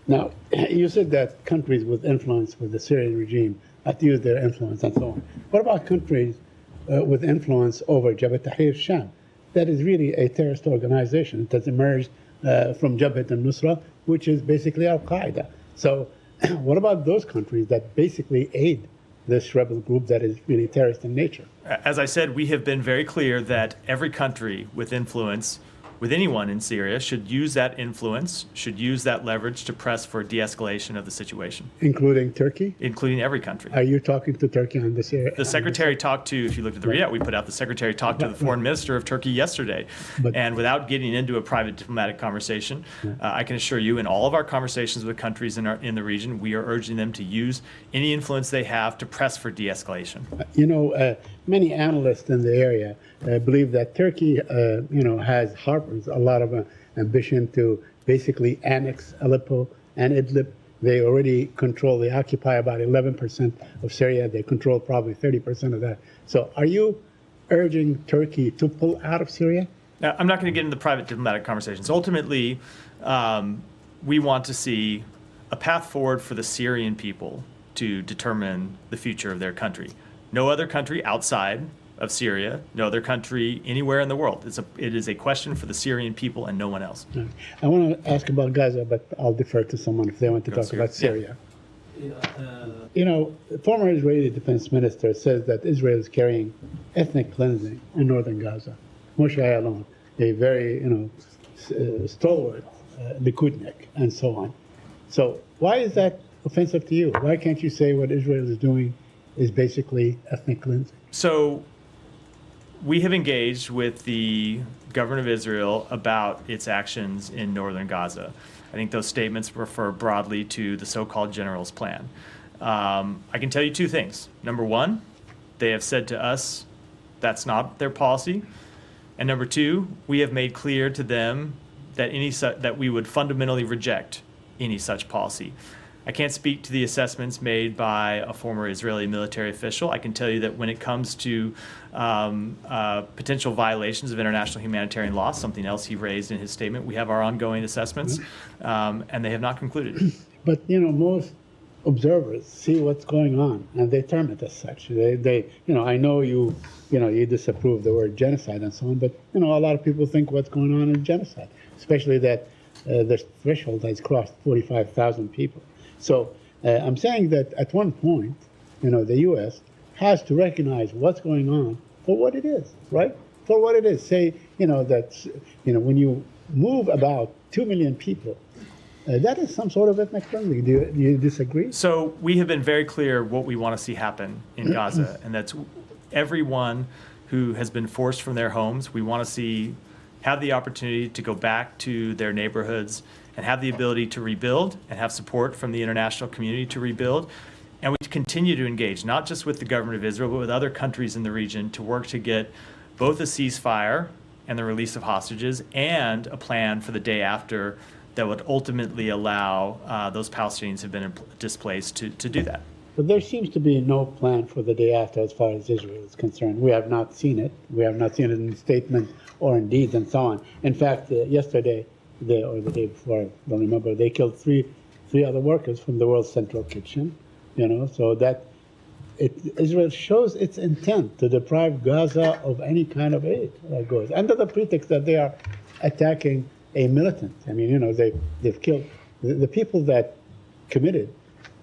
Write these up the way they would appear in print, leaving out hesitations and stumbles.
Now, you said that countries with influence with the Syrian regime have to use their influence and so on. What about countries with influence over Jabhat Tahrir Sham? That is really a terrorist organization that has emerged from Jabhat al-Nusra, which is basically Al-Qaeda. So what about those countries that basically aid this rebel group that is really terrorist in nature? As I said, we have been very clear that every country with influence with anyone in Syria should use that influence, should use that leverage to press for de-escalation of the situation. Including Turkey? Including every country. Are you talking to Turkey on this area? The secretary talked to, if you looked at the readout we put out, the secretary talked to the foreign minister of Turkey yesterday. And without getting into a private diplomatic conversation, I can assure you in all of our conversations with countries in the region, we are urging them to use any influence they have to press for de-escalation. You know, many analysts in the area believe that Turkey, harbors a lot of ambition to basically annex Aleppo and Idlib. They already they occupy about 11% of Syria. They control probably 30% of that. So are you urging Turkey to pull out of Syria? Now, I'm not going to get into private diplomatic conversations. Ultimately, we want to see a path forward for the Syrian people to determine the future of their country. No other country outside of Syria, no other country anywhere in the world. It is a question for the Syrian people and no one else. I want to ask about Gaza, but I'll defer to someone if they want to talk about Syria. You know, the former Israeli defense minister says that Israel is carrying ethnic cleansing in northern Gaza. Moshe Ayalon, a very, stalwart Likudnik, and so on. So why is that offensive to you? Why can't you say what Israel is doing is basically ethnic cleansing? So we have engaged with the government of Israel about its actions in northern Gaza. I think those statements refer broadly to the so-called general's plan. I can tell you two things. Number one, they have said to us that's not their policy. And number two, we have made clear to them that that we would fundamentally reject any such policy. I can't speak to the assessments made by a former Israeli military official. I can tell you that when it comes to potential violations of international humanitarian law, something else he raised in his statement, we have our ongoing assessments, and they have not concluded. But, most observers see what's going on, and they term it as such. I know you disapprove the word genocide and so on, but, a lot of people think what's going on is genocide, especially that the threshold has crossed 45,000 people. So I'm saying that at one point, the U.S. has to recognize what's going on for what it is, right? For what it is. Say, when you move about 2 million people, that is some sort of ethnic cleansing. Do you disagree? So we have been very clear what we want to see happen in Gaza, and that's everyone who has been forced from their homes, we want to see have the opportunity to go back to their neighborhoods and have the ability to rebuild and have support from the international community to rebuild. And we continue to engage, not just with the government of Israel, but with other countries in the region to work to get both a ceasefire and the release of hostages and a plan for the day after that would ultimately allow those Palestinians who have been displaced to do that. But there seems to be no plan for the day after as far as Israel is concerned. We have not seen it. We have not seen it in statement or in deeds and so on. In fact, yesterday, or the day before, I don't remember, they killed three other workers from the World Central Kitchen, so that Israel shows its intent to deprive Gaza of any kind of aid that goes, under the pretext that they are attacking a militant. I mean, they've killed the people that committed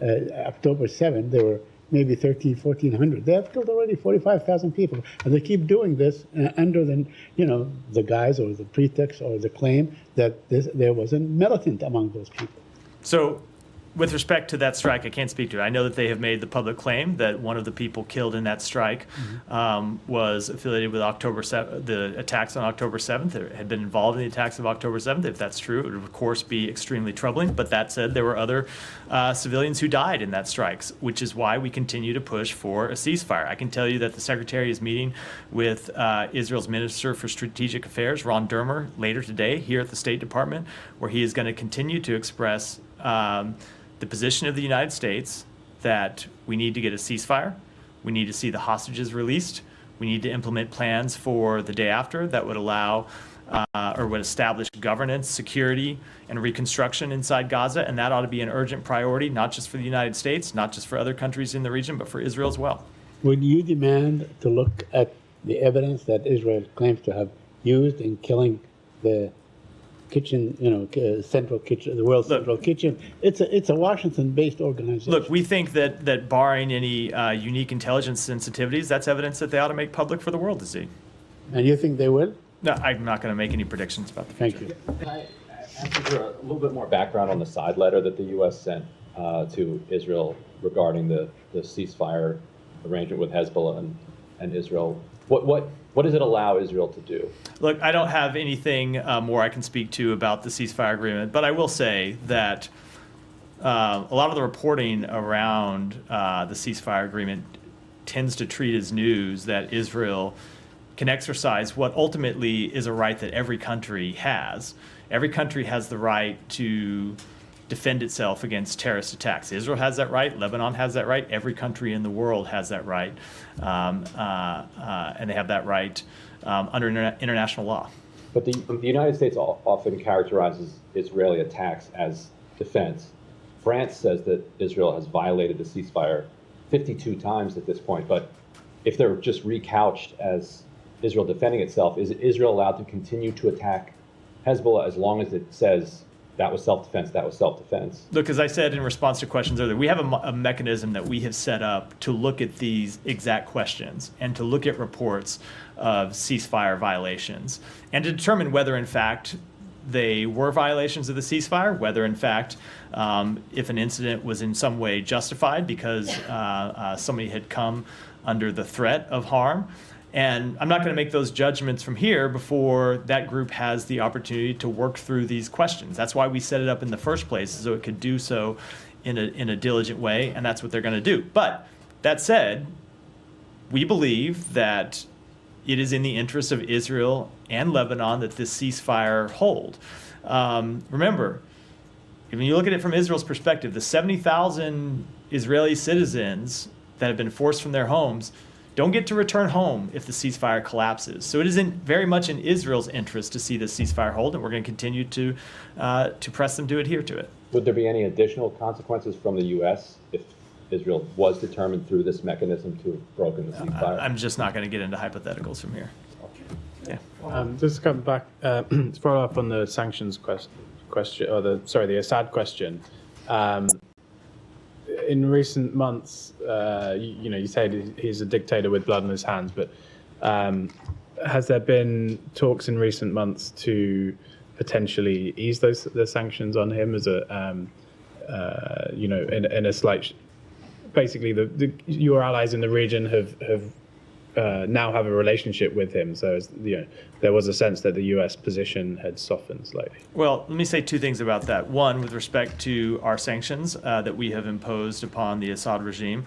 October 7th, there were maybe 1,400. They have killed already 45,000 people. And they keep doing this under the guise or the pretext or the claim that there was a militant among those people. So with respect to that strike, I can't speak to it. I know that they have made the public claim that one of the people killed in that strike was affiliated with the attacks on October 7th, or had been involved in the attacks of October 7th. If that's true, it would, of course, be extremely troubling. But that said, there were other civilians who died in that strikes, which is why we continue to push for a ceasefire. I can tell you that the Secretary is meeting with Israel's Minister for Strategic Affairs, Ron Dermer, later today here at the State Department, where he is going to continue to express the position of the United States that we need to get a ceasefire, we need to see the hostages released, we need to implement plans for the day after that would allow or would establish governance, security, and reconstruction inside Gaza, and that ought to be an urgent priority, not just for the United States, not just for other countries in the region, but for Israel as well. Would you demand to look at the evidence that Israel claims to have used in killing the kitchen, central kitchen, the world's central kitchen? It's a Washington-based organization. Look, we think that barring any unique intelligence sensitivities, that's evidence that they ought to make public for the world to see. And you think they will? No, I'm not going to make any predictions about the future. Thank you. Can I ask you for a little bit more background on the side letter that the U.S. sent to Israel regarding the ceasefire arrangement with Hezbollah and Israel? What does it allow Israel to do? Look, I don't have anything more I can speak to about the ceasefire agreement, but I will say that a lot of the reporting around the ceasefire agreement tends to treat as news that Israel can exercise what ultimately is a right that every country has. Every country has the right to defend itself against terrorist attacks. Israel has that right. Lebanon has that right. Every country in the world has that right. And they have that right under international law. But the United States often characterizes Israeli attacks as defense. France says that Israel has violated the ceasefire 52 times at this point. But if they're just recouched as Israel defending itself, is Israel allowed to continue to attack Hezbollah as long as it says that was self-defense, that was self-defense? Look, as I said in response to questions earlier, we have a mechanism that we have set up to look at these exact questions and to look at reports of ceasefire violations and to determine whether, in fact, they were violations of the ceasefire, whether, in fact, if an incident was in some way justified because somebody had come under the threat of harm. And I'm not going to make those judgments from here before that group has the opportunity to work through these questions. That's why we set it up in the first place, so it could do so in a diligent way, and that's what they're going to do. But that said, we believe that it is in the interest of Israel and Lebanon that this ceasefire hold. Remember, when you look at it from Israel's perspective, the 70,000 Israeli citizens that have been forced from their homes don't get to return home if the ceasefire collapses. So it is very much in Israel's interest to see the ceasefire hold, and we're going to continue to press them to adhere to it. Would there be any additional consequences from the U.S. if Israel was determined through this mection to have broken the ceasefire? I'm just not going to get into hypotheticals from here. Yeah. Just to come back, to follow up on the sanctions question, or the Assad question. In recent months, you said he's a dictator with blood on his hands, but has there been talks in recent months to potentially ease the sanctions on him as in a slight? Basically, your allies in the region have now have a relationship with him, so there was a sense that the U.S. position had softened slightly. Well, let me say two things about that. One, with respect to our sanctions that we have imposed upon the Assad regime,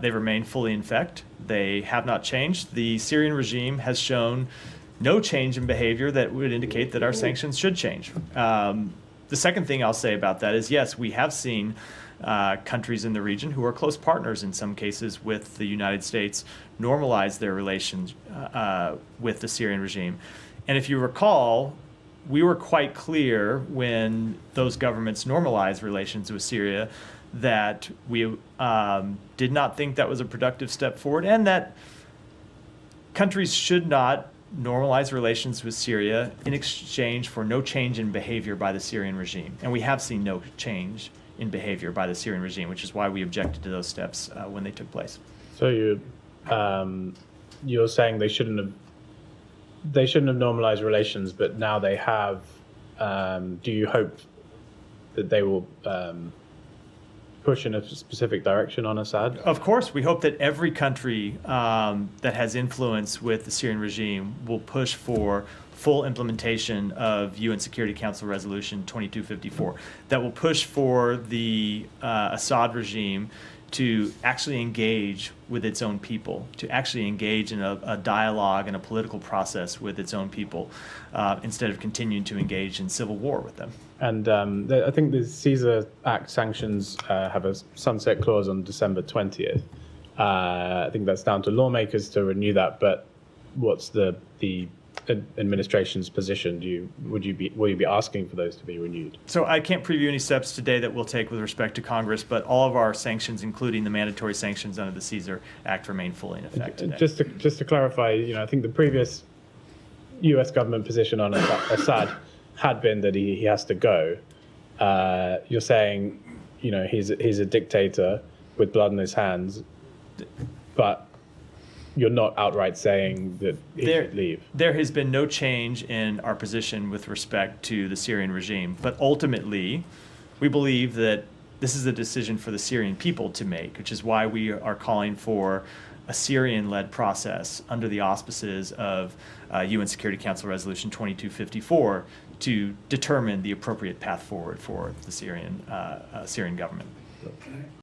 they remain fully in effect. They have not changed. The Syrian regime has shown no change in behavior that would indicate that our sanctions should change. The second thing I'll say about that is, yes, we have seen countries in the region who are close partners in some cases with the United States normalize their relations with the Syrian regime. And if you recall, we were quite clear when those governments normalized relations with Syria that we did not think that was a productive step forward, and that countries should not normalize relations with Syria in exchange for no change in behavior by the Syrian regime. And we have seen no change in behavior by the Syrian regime, which is why we objected to those steps when they took place. So you're saying they shouldn't have normalized relations, but now they have. Do you hope that they will push in a specific direction on Assad? Of course, we hope that every country that has influence with the Syrian regime will push for full implementation of UN Security Council Resolution 2254, that will push for the Assad regime to actually engage with its own people, to actually engage in a dialogue and a political process with its own people, instead of continuing to engage in civil war with them. And I think the Caesar Act sanctions have a sunset clause on December 20th. I think that's down to lawmakers to renew that, but what's the administration's position, will you be asking for those to be renewed? So I can't preview any steps today that we'll take with respect to Congress, but all of our sanctions, including the mandatory sanctions under the Caesar Act, remain fully in effect today. Just to clarify, I think the previous U.S. government position on Assad had been that he has to go. You're saying, he's a dictator with blood on his hands, but you're not outright saying that he should leave. There has been no change in our position with respect to the Syrian regime, but ultimately, we believe that this is a decision for the Syrian people to make, which is why we are calling for a Syrian-led process under the auspices of UN Security Council Resolution 2254 to determine the appropriate path forward for the Syrian government.